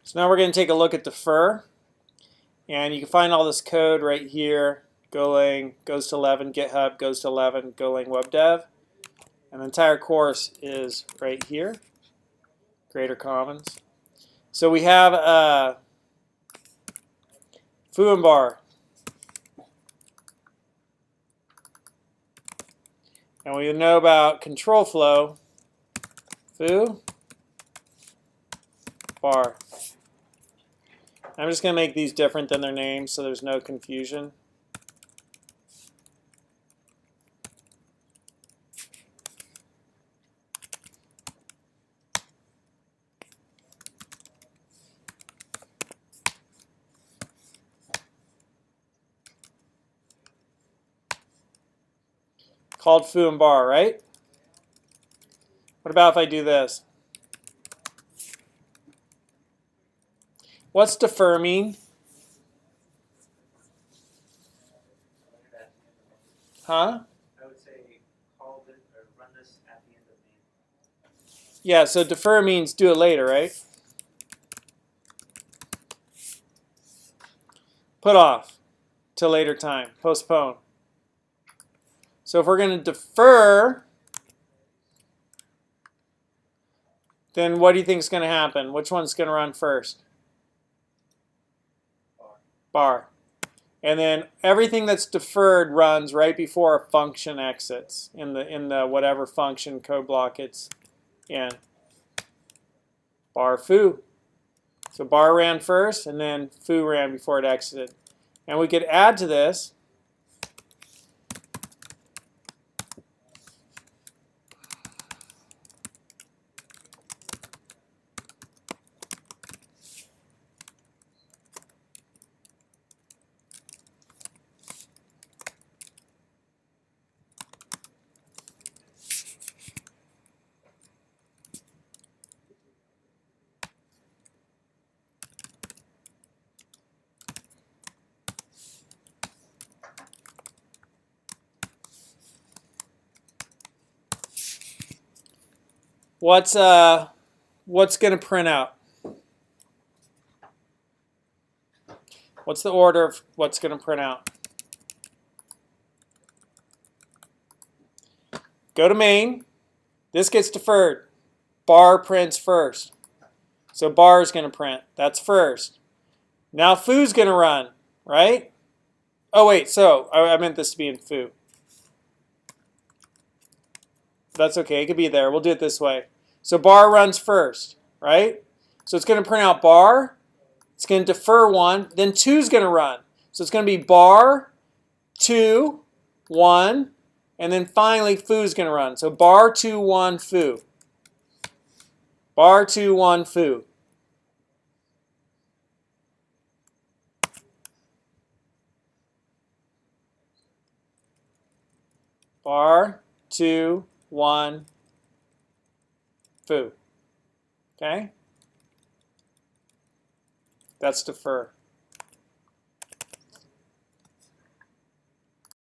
So now we're going to take a look at defer. And you can find all this code right here. Golang goes to 11, GitHub goes to 11, Golang Web Dev. And the entire course is right here, Greater Commons. So we have foo and bar. And we know about control flow, foo, bar. I'm just going to make these different than their names so there's no confusion. Called foo and bar, right? What about if I do this? What's defer mean? Huh? I would say call this or run this at the end of main. Yeah, so defer means do it later, right? Put off till later time, postpone. So if we're going to defer, then what do you think is going to happen? Which one's going to run first? Bar. And then everything that's deferred runs right before a function exits in the whatever function code block it's in. Bar foo. So bar ran first, and then foo ran before it exited. And we could add to this what's going to print out? What's the order of what's going to print out? Go to main. This gets deferred. Bar prints first. So bar is going to print. That's first. Now foo's going to run, right? Oh, wait. So I meant this to be in foo. That's okay. It could be there. We'll do it this way. So bar runs first, right? So it's going to print out bar. It's going to defer 1. Then 2 is going to run. So it's going to be bar, 2, 1. And then finally foo is going to run. So bar 2, 1, foo. Bar 2, 1, foo. Bar 2, 1, foo. Okay? That's defer.